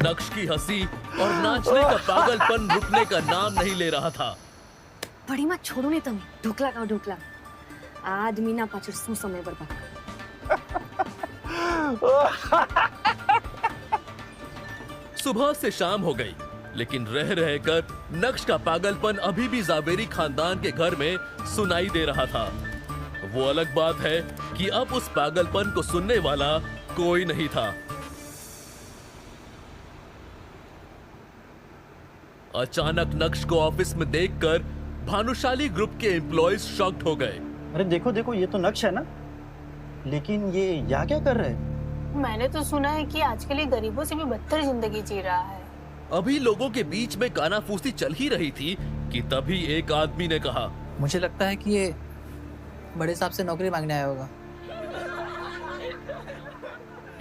नक्श की हंसी और नाचने का पागलपन रुकने का नाम नहीं ले रहा था। પડીમાં છોડો ને તમે, ઢોકલા ખાઓ ઢોકલા. આ આદમીના પાછળ શું સમય બરબાદ કરો. सुबह से शाम हो गई, लेकिन रह रहकर नक्श का पागलपन अभी भी जावेरी खानदान के घर में सुनाई दे रहा था। वो अलग बात है कि अब उस पागलपन को सुनने वाला कोई नहीं था। अचानक नक्श को ऑफिस में देखकर भानुशाली ग्रुप के एम्प्लॉयज शॉक्ड हो गए। अरे देखो देखो, ये तो नक्श है ना, लेकिन ये यहाँ क्या कर रहे हैं? मैंने तो सुना है कि आजकल ये गरीबों से भी बदतर जिंदगी जी रहा है। अभी लोगों के बीच में कानाफूसी चल ही रही थी कि तभी एक आदमी ने कहा, मुझे लगता है कि ये बड़े साहब से नौकरी मांगने आया होगा।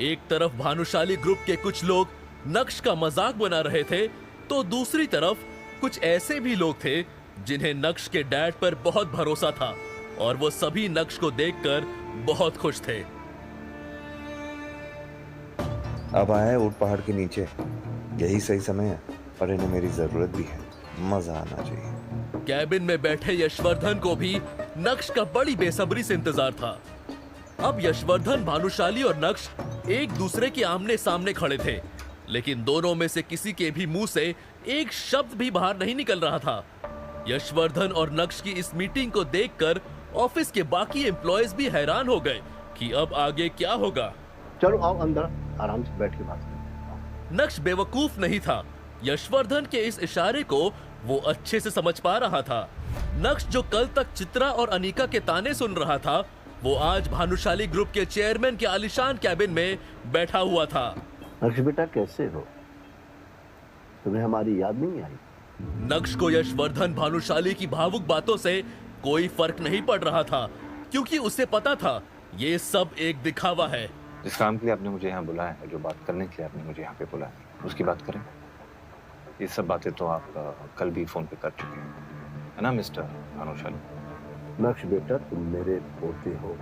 एक तरफ भानुशाली ग्रुप के कुछ लोग नक्श का मजाक बना रहे थे, तो दूसरी तरफ कुछ ऐसे भी लोग थे जिन्हें नक्श के डैड पर बहुत भरोसा था और वो सभी नक्श को देखकर बहुत खुश थे। अब आया है ऊंट पहाड़ के नीचे, यही सही समय है, पर इन्हें मेरी जरूरत भी है, मजा आना चाहिए। कैबिन में बैठे यशवर्धन को भी नक्श का बड़ी बेसब्री से इंतजार था। अब यशवर्धन, भानुशाली और नक्श एक दूसरे के आमने सामने खड़े थे, लेकिन दोनों में से किसी के भी मुंह से एक शब्द भी बाहर नहीं निकल रहा था। यशवर्धन और नक्श की इस मीटिंग को देखकर ऑफिस के बाकी एम्प्लॉयज भी हैरान हो गए कि अब आगे क्या होगा। चलो आओ अंदर, आराम से बैठ के बात करें। नक्श बेवकूफ नहीं था। यशवर्धन के इस इशारे को वो अच्छे से समझ पा रहा था। नक्श जो कल तक चित्रा और अनीका के ताने सुन रहा था, वो आज भानुशाली ग्रुप के चेयरमैन के आलीशान कैबिन में बैठा हुआ था। नक्श बेटा कैसे हो? तुम्हें हमारी याद नहीं आई? नक्श को यशवर्धन, भानुशाली की भावुक बातों से कोई फर्क नहीं पड़ रहा था, क्योंकि उसे पता था ये सब एक दिखावा है। जिस काम के लिए आपने मुझे यहाँ बुलाया है, जो बात करने के लिए आपने मुझे यहाँ पे बुलाया है, उसकी बात करें। ये सब बातें तो आप कल भी फोन पे कर चुके हैं, है ना मिस्टर भानुशाली? नक्श बेटा, तुम मेरे पोते हो,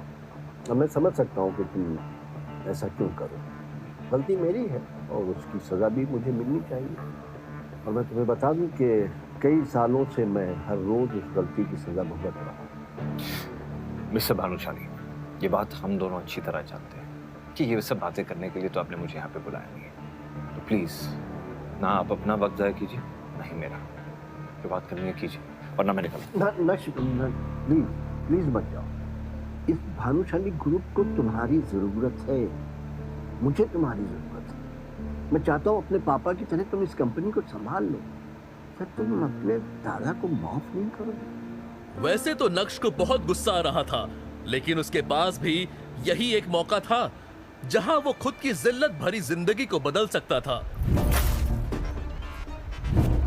अब मैं समझ सकता हूँ कि तुम ऐसा क्यों करो। गलती मेरी है और उसकी सजा भी मुझे मिलनी चाहिए। और मैं तुम्हें बता दूं कि कई सालों से मैं हर रोज उस गलती की सजा भुगत रहा हूँ। मिस्टर भानुशाली, ये बात हम दोनों अच्छी तरह जानते हैं कि ये सब बातें करने के लिए तो आपने मुझे यहाँ पे बुलाया नहीं है। तो प्लीज ना आप अपना वक्त ज़ाया कीजिए, ना ही मेरा। जो बात करनी है कीजिए, वरना मैं निकलता हूँ। नक्श प्लीज प्लीज मत जाओ। इस भानुशाली ग्रुप को तुम्हारी जरूरत है, मुझे तुम्हारी जरूरत है। मैं चाहता हूँ अपने पापा की तरह तुम इस कंपनी को संभाल लो। क्या तुम अपने दादा को माफ नहीं करोगे? वैसे तो नक्श को बहुत गुस्सा आ रहा था, लेकिन उसके पास भी यही एक मौका था जहां वो खुद की जिल्लत भरी जिंदगी को बदल सकता था।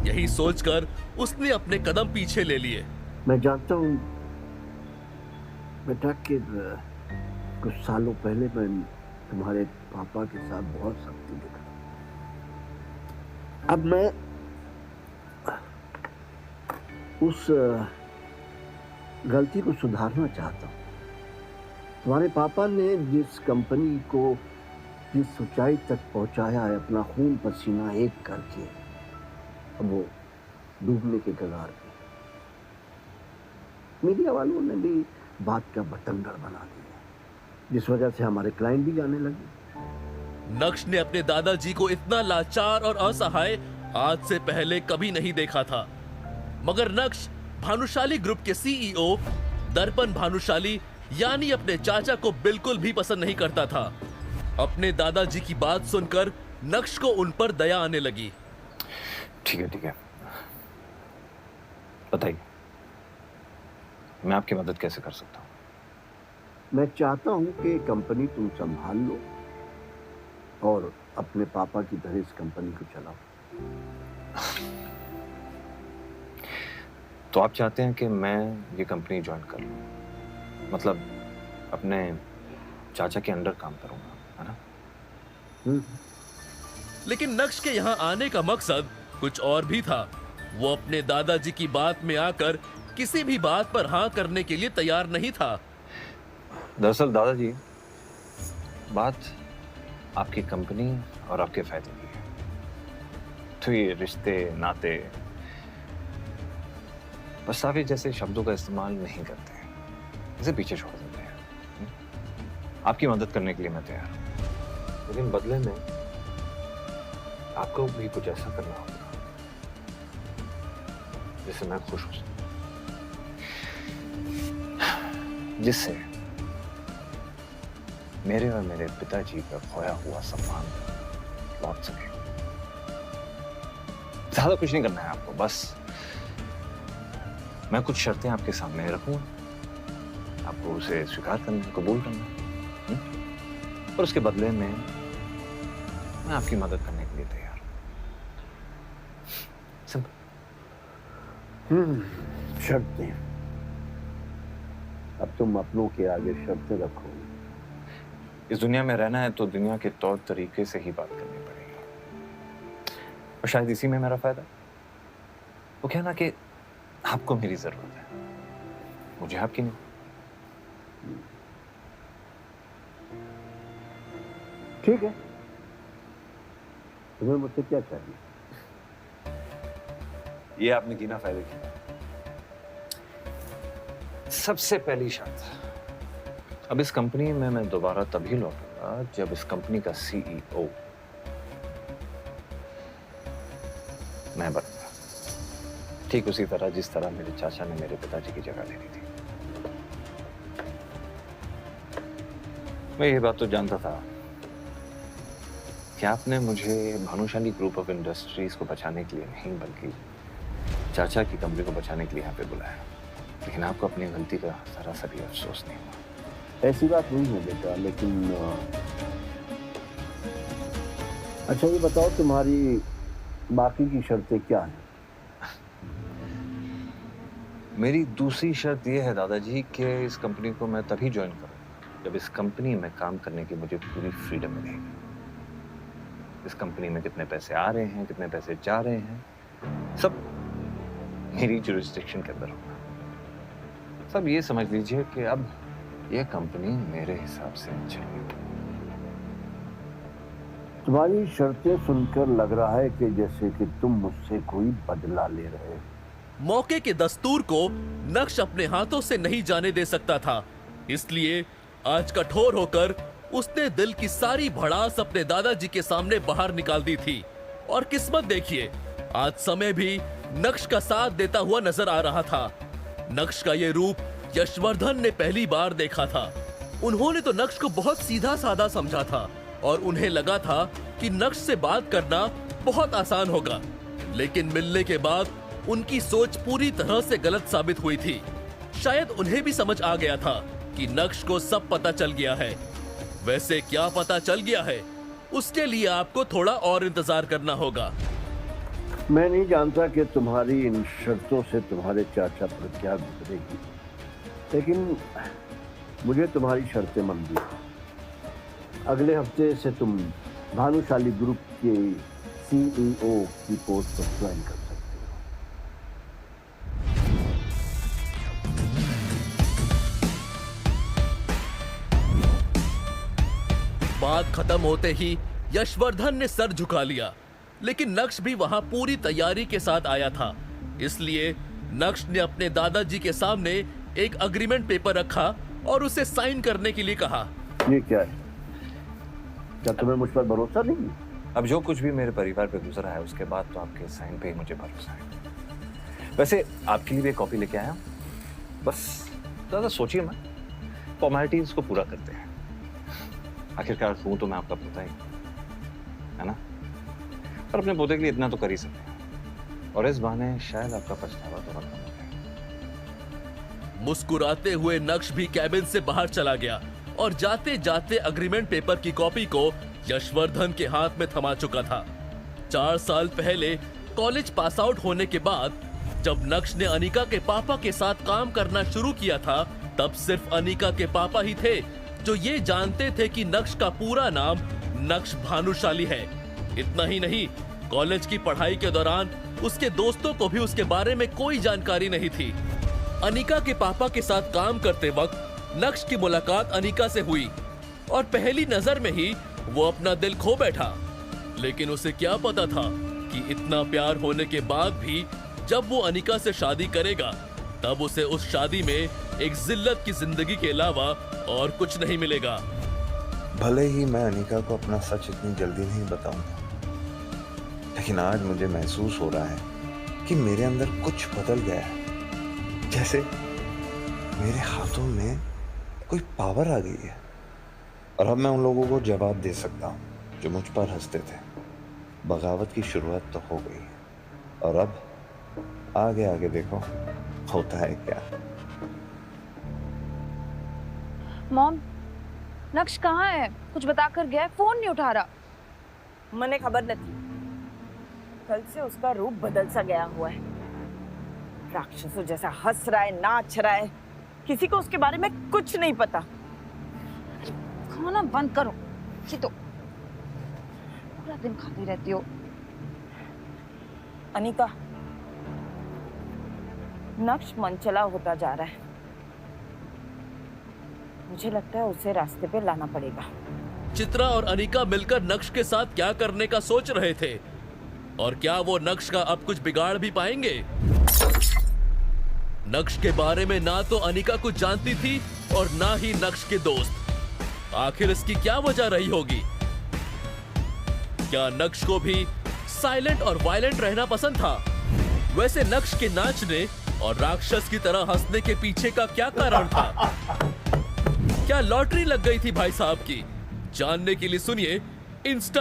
यही सोचकर उसने अपने कदम पीछे ले लिए। मैं जानता हूँ बेटा कि कुछ सालों पहले मैं तुम्हारे पापा के साथ बहुत सख्ती दिखा। अब मैं उस गलती को सुधारना चाहता हूँ। तुम्हारे पापा ने जिस कंपनी को जिस ऊंचाई तक पहुंचाया है अपना खून पसीना एक करके, अब वो डूबने के कगार पे। मीडिया वालों ने भी बात का बतंगड़ बना दिया, जिस वजह से हमारे क्लाइंट भी जाने लगे। नक्श ने अपने दादाजी को इतना लाचार और असहाय आज से पहले कभी नहीं देखा था। मगर नक्श भानुशाली ग्रुप के सीईओ दर्पण भानुशाली यानी अपने चाचा को बिल्कुल भी पसंद नहीं करता था। अपने दादाजी की बात सुनकर नक्श को उन पर दया आने लगी। ठीक है, बताइए मैं आपकी मदद कैसे कर सकता हूँ? मैं चाहता हूँ कि कंपनी तुम संभाल लो और अपने पापा की तरह इस कंपनी को चलाओ। तो आप चाहते हैं कि मैं ये कंपनी ज्वाइन कर लूँ, मतलब अपने चाचा के अंडर काम करूंगा, है ना? लेकिन नक्श के यहाँ आने का मकसद कुछ और भी था। वो अपने दादाजी की बात में आकर किसी भी बात पर हाँ करने के लिए तैयार नहीं था। दरअसल दादाजी, बात आपकी कंपनी और आपके फायदे के लिए। तो ये रिश्ते, नाते, पछतावे जैसे शब्दों का इस्तेमाल नहीं करते हैं, इसे पीछे छोड़ देते हैं। आपकी मदद करने के लिए मैं तैयार हूं, लेकिन बदले में आपको भी कुछ ऐसा करना होगा जिससे मैं खुश हो सकूं, जिससे मेरे और मेरे पिताजी का खोया हुआ सम्मान लौट सके। ज्यादा कुछ नहीं करना है आपको, बस मैं कुछ शर्तें आपके सामने रखूंगा, आपको उसे स्वीकार करना, कबूल करना, और उसके बदले में मैं आपकी मदद करने के लिए तैयार हूं। सिंपल। शर्तें। अब तुम अपनों के आगे शर्तें रखो। इस दुनिया में रहना है तो दुनिया के तौर तरीके से ही बात करनी पड़ेगी, और शायद इसी में मेरा फायदा। वो कहना कि आपको मेरी जरूरत है, मुझे आपकी नहीं। ठीक है, तुम्हें मुझसे क्या चाहिए? ये आपने गिना फायदे की। सबसे पहली शर्त, अब इस कंपनी में मैं दोबारा तभी लौटूंगा जब इस कंपनी का CEO मैं बनूंगा, ठीक उसी तरह जिस तरह मेरे चाचा ने मेरे पिताजी की जगह ले ली थी। मैं ये बात तो जानता था कि आपने मुझे भानुशाली ग्रुप ऑफ इंडस्ट्रीज को बचाने के लिए नहीं, बल्कि चाचा की कंपनी को बचाने के लिए यहाँ पे बुलाया, लेकिन आपको अपनी गलती का जरा सा भी अफसोस नहीं हुआ। ऐसी बात नहीं है बेटा, लेकिन अच्छा ये बताओ तुम्हारी बाकी की शर्तें क्या हैं? मेरी दूसरी शर्त यह है दादाजी कि इस कंपनी को मैं तभी ज्वाइन करूंगा जब इस कंपनी में काम करने की मुझे पूरी फ्रीडम मिलेगी। इस कंपनी में कितने पैसे आ रहे हैं, कितने पैसे जा रहे हैं, सब मेरी जुरिस्डिक्शन के अंदर होगा। सब ये समझ लीजिए कि अब ये कंपनी मेरे हिसाब से चलेगी। तुम्हारी शर्तें सुनकर लग रहा है कि जैसे कि तुम मुझसे कोई बदला ले रहे हो। मौके के दस्तूर को नक्श अपने हाथों से नहीं जाने दे सकता था, इसलिए आज कठोर होकर उसने दिल की सारी भड़ास अपने दादाजी के सामने बाहर निकाल दी थी। और किस्मत देखिए, आज समय भी नक्श का साथ देता हुआ नजर आ रहा था। नक्श का ये रूप यशवर्धन ने पहली बार देखा था। उन्होंने तो नक्श को बहुत सीधा साधा समझा था और उन्हें लगा था कि नक्श से बात करना बहुत आसान होगा, लेकिन मिलने के बाद उनकी सोच पूरी तरह से गलत साबित हुई थी। शायद उन्हें भी समझ आ गया था कि नक्श को सब पता चल गया है। वैसे क्या पता चल गया है, उसके लिए आपको थोड़ा और इंतजार करना होगा। मैं नहीं जानता कि तुम्हारी इन शर्तों से तुम्हारे चाचा पर क्या गुजरेगी, लेकिन मुझे तुम्हारी शर्तें मंजूर हैं। अगले हफ्ते से तुम भानुशाली ग्रुप के CEO की पोस्ट पर ज्वाइन कर सकते हो। बात खत्म होते ही यशवर्धन ने सर झुका लिया, लेकिन नक्श भी वहां पूरी तैयारी के साथ आया था। इसलिए नक्श ने अपने दादाजी के सामने एक अग्रीमेंट पेपर रखा और उसे साइन करने के लिए कहा। ये क्या है? क्या तुम्हें मुझ पर भरोसा नहीं? अब जो कुछ भी मेरे परिवार पे गुजरा है उसके बाद तो आपके साइन पे ही मुझे भरोसा है। वैसे आपके लिए भी कॉपी लेके आया हूं, बस ज्यादा सोचिए मत, फॉर्मेलिटीज को पूरा करते हैं। आखिरकार हूं तो मैं आपका पोता ही, है ना? पर अपने पोते के लिए इतना तो कर ही सकते हैं, और इस बहाने शायद आपका पछतावा थोड़ा कम हो जाए। मुस्कुराते हुए नक्श भी कैबिन से बाहर चला गया और जाते जाते अग्रीमेंट पेपर की कॉपी को यशवर्धन के हाथ में थमा चुका था। 4 साल पहले कॉलेज पास आउट होने के बाद जब नक्श ने अनिका के पापा के साथ काम करना शुरू किया था, तब सिर्फ अनिका के पापा ही थे जो ये जानते थे कि नक्श का पूरा नाम नक्श भानुशाली है। इतना ही नहीं, कॉलेज की पढ़ाई के दौरान उसके दोस्तों को भी उसके बारे में कोई जानकारी नहीं थी। अनिका के पापा के साथ काम करते वक्त नक्श की मुलाकात अनिका से हुई और पहली नजर में ही वो अपना दिल खो बैठा। लेकिन उसे क्या पता था कि इतना प्यार होने के बाद भी जब वो अनिका से शादी करेगा तब उसे उस शादी में एक जिल्लत की जिंदगी के अलावा और कुछ नहीं मिलेगा। भले ही मैं अनिका को अपना सच इतनी जल्दी नहीं बताऊंगा, लेकिन आज मुझे महसूस हो रहा है कि मेरे अंदर कुछ बदल गया है, जैसे मेरे हाथों में कोई पावर आ गई है और अब मैं उन लोगों को जवाब दे सकता हूँ जो मुझ पर हंसते थे। बगावत की शुरुआत तो हो गई है और अब आगे आगे देखो होता है क्या। मॉम, नक्श कहाँ है? कुछ बता कर गया है, फोन नहीं उठा रहा। मने खबर नहीं, कल से उसका रूप बदल सा गया हुआ है। राक्षसों जैसा हंस रहा है, नाच रहा है, किसी को उसके बारे में कुछ नहीं पता। खाना बंद करो, ये तो पूरा दिन खाती रहती हो। अनिका, नक्श मनचला होता जा रहा है। मुझे लगता है उसे रास्ते पे लाना पड़ेगा। चित्रा और अनिका मिलकर नक्श के साथ क्या करने का सोच रहे थे और क्या वो नक्श का अब कुछ बिगाड़ भी पाएंगे? नक्श के बारे में ना तो अनिका कुछ जानती थी और ना ही नक्श के दोस्त। आखिर इसकी क्या वजह रही होगी? क्या नक्श को भी साइलेंट और वायलेंट रहना पसंद था? वैसे नक्श के नाचने और राक्षस की तरह हंसने के पीछे का क्या कारण था? क्या लॉटरी लग गई थी भाई साहब की? जानने के लिए सुनिए इंस्टा